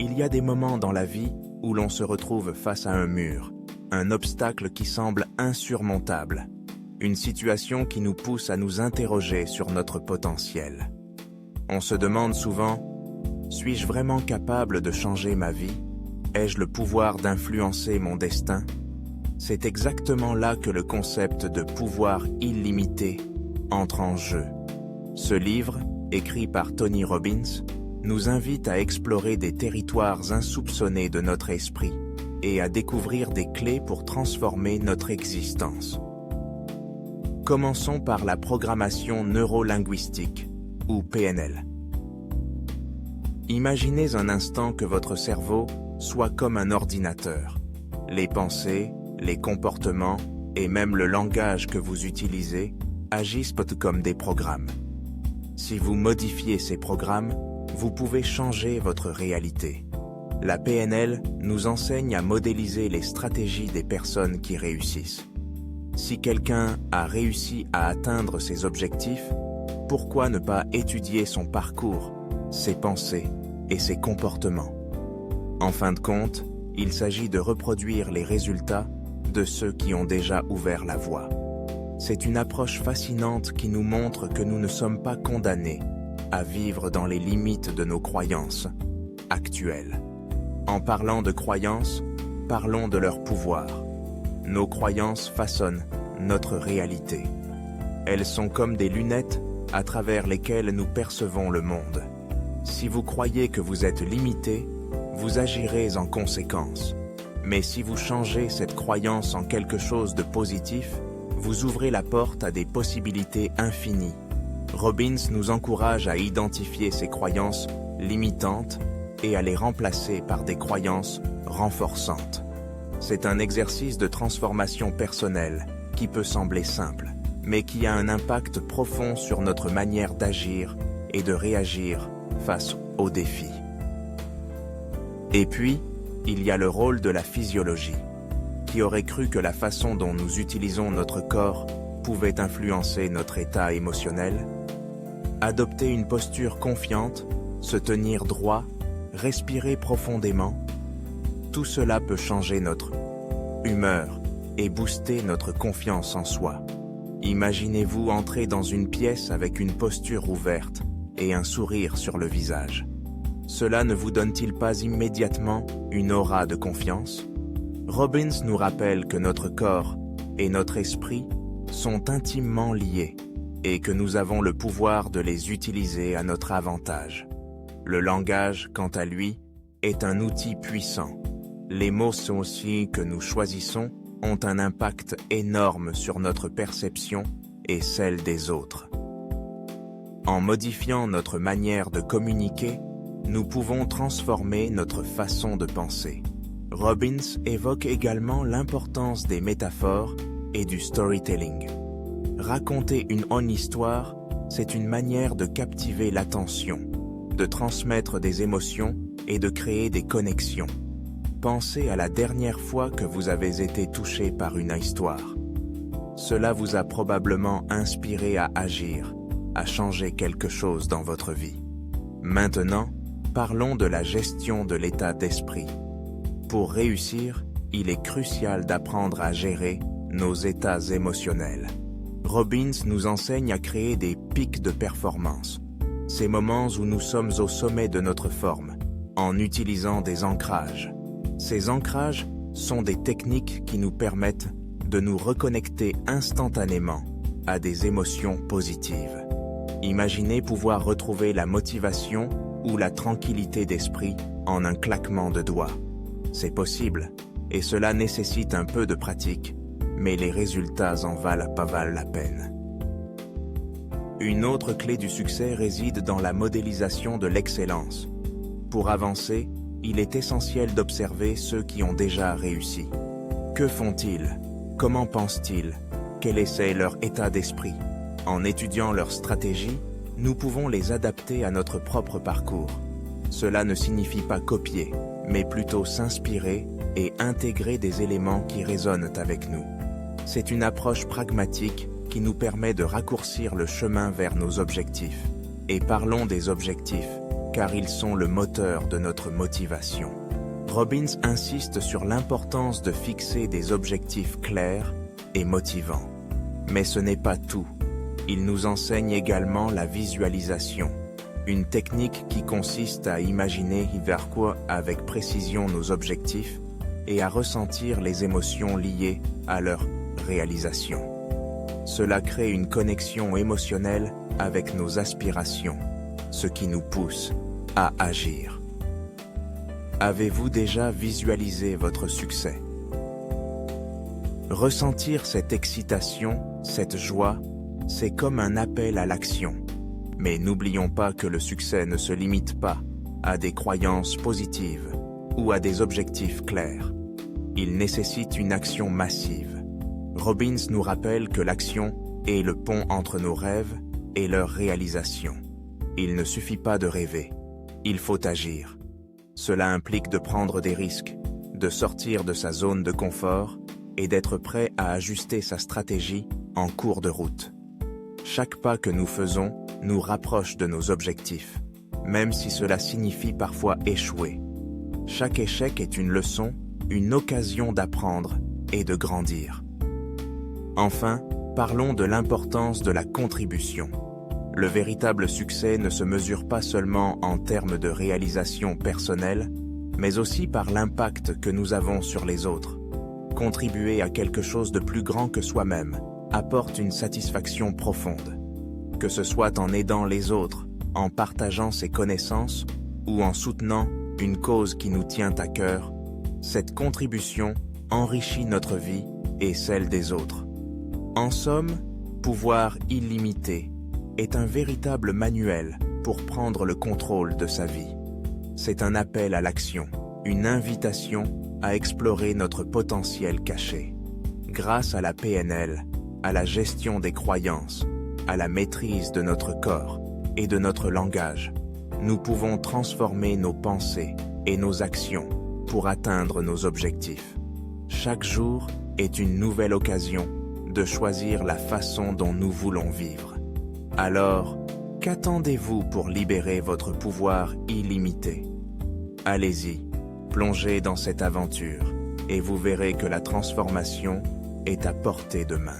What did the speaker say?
Il y a des moments dans la vie où l'on se retrouve face à un mur, un obstacle qui semble insurmontable, une situation qui nous pousse à nous interroger sur notre potentiel. On se demande souvent, suis-je vraiment capable de changer ma vie? Ai-je le pouvoir d'influencer mon destin? C'est exactement là que le concept de pouvoir illimité entre en jeu. Ce livre, écrit par Tony Robbins, nous invite à explorer des territoires insoupçonnés de notre esprit et à découvrir des clés pour transformer notre existence. Commençons par la programmation neurolinguistique, ou PNL. Imaginez un instant que votre cerveau soit comme un ordinateur. Les pensées, les comportements et même le langage que vous utilisez agissent comme des programmes. Si vous modifiez ces programmes, vous pouvez changer votre réalité. La PNL nous enseigne à modéliser les stratégies des personnes qui réussissent. Si quelqu'un a réussi à atteindre ses objectifs, pourquoi ne pas étudier son parcours, ses pensées et ses comportements? En fin de compte, il s'agit de reproduire les résultats de ceux qui ont déjà ouvert la voie. C'est une approche fascinante qui nous montre que nous ne sommes pas condamnés à vivre dans les limites de nos croyances actuelles. En parlant de croyances, parlons de leur pouvoir. Nos croyances façonnent notre réalité. Elles sont comme des lunettes à travers lesquelles nous percevons le monde. Si vous croyez que vous êtes limité, vous agirez en conséquence. Mais si vous changez cette croyance en quelque chose de positif, vous ouvrez la porte à des possibilités infinies. Robbins nous encourage à identifier ces croyances limitantes et à les remplacer par des croyances renforçantes. C'est un exercice de transformation personnelle qui peut sembler simple, mais qui a un impact profond sur notre manière d'agir et de réagir face aux défis. Et puis, il y a le rôle de la physiologie. Qui aurait cru que la façon dont nous utilisons notre corps pouvait influencer notre état émotionnel? Adopter une posture confiante, se tenir droit, respirer profondément, tout cela peut changer notre humeur et booster notre confiance en soi. Imaginez-vous entrer dans une pièce avec une posture ouverte et un sourire sur le visage. Cela ne vous donne-t-il pas immédiatement une aura de confiance? Robbins nous rappelle que notre corps et notre esprit sont intimement liés et que nous avons le pouvoir de les utiliser à notre avantage. Le langage, quant à lui, est un outil puissant. Les mots aussi que nous choisissons ont un impact énorme sur notre perception et celle des autres. En modifiant notre manière de communiquer, nous pouvons transformer notre façon de penser. Robbins évoque également l'importance des métaphores et du storytelling. Raconter une bonne histoire, c'est une manière de captiver l'attention, de transmettre des émotions et de créer des connexions. Pensez à la dernière fois que vous avez été touché par une histoire. Cela vous a probablement inspiré à agir, à changer quelque chose dans votre vie. Maintenant, parlons de la gestion de l'état d'esprit. Pour réussir, il est crucial d'apprendre à gérer nos états émotionnels. Robbins nous enseigne à créer des pics de performance, ces moments où nous sommes au sommet de notre forme, en utilisant des ancrages. Ces ancrages sont des techniques qui nous permettent de nous reconnecter instantanément à des émotions positives. Imaginez pouvoir retrouver la motivation ou la tranquillité d'esprit en un claquement de doigts. C'est possible, et cela nécessite un peu de pratique, mais les résultats en valent la peine. Une autre clé du succès réside dans la modélisation de l'excellence. Pour avancer, il est essentiel d'observer ceux qui ont déjà réussi. Que font-ils? Comment pensent-ils? Quel est leur état d'esprit? En étudiant leurs stratégies, nous pouvons les adapter à notre propre parcours. Cela ne signifie pas copier, mais plutôt s'inspirer et intégrer des éléments qui résonnent avec nous. C'est une approche pragmatique qui nous permet de raccourcir le chemin vers nos objectifs. Et parlons des objectifs. car ils sont le moteur de notre motivation. Robbins insiste sur l'importance de fixer des objectifs clairs et motivants. Mais ce n'est pas tout. Il nous enseigne également la visualisation, une technique qui consiste à imaginer vers quoi avec précision nos objectifs et à ressentir les émotions liées à leur réalisation. Cela crée une connexion émotionnelle avec nos aspirations, ce qui nous pousse à agir. Avez-vous déjà visualisé votre succès? Ressentir cette excitation, cette joie, c'est comme un appel à l'action. Mais n'oublions pas que le succès ne se limite pas à des croyances positives ou à des objectifs clairs. Il nécessite une action massive. Robbins nous rappelle que l'action est le pont entre nos rêves et leur réalisation. Il ne suffit pas de rêver, il faut agir. Cela implique de prendre des risques, de sortir de sa zone de confort et d'être prêt à ajuster sa stratégie en cours de route. Chaque pas que nous faisons nous rapproche de nos objectifs, même si cela signifie parfois échouer. Chaque échec est une leçon, une occasion d'apprendre et de grandir. Enfin, parlons de l'importance de la contribution. Le véritable succès ne se mesure pas seulement en termes de réalisation personnelle, mais aussi par l'impact que nous avons sur les autres. Contribuer à quelque chose de plus grand que soi-même apporte une satisfaction profonde. Que ce soit en aidant les autres, en partageant ses connaissances ou en soutenant une cause qui nous tient à cœur, cette contribution enrichit notre vie et celle des autres. En somme, pouvoir illimité est un véritable manuel pour prendre le contrôle de sa vie. C'est un appel à l'action, une invitation à explorer notre potentiel caché. Grâce à la PNL, à la gestion des croyances, à la maîtrise de notre corps et de notre langage, nous pouvons transformer nos pensées et nos actions pour atteindre nos objectifs. Chaque jour est une nouvelle occasion de choisir la façon dont nous voulons vivre. Alors, qu'attendez-vous pour libérer votre pouvoir illimité? Allez-y, plongez dans cette aventure et vous verrez que la transformation est à portée de main.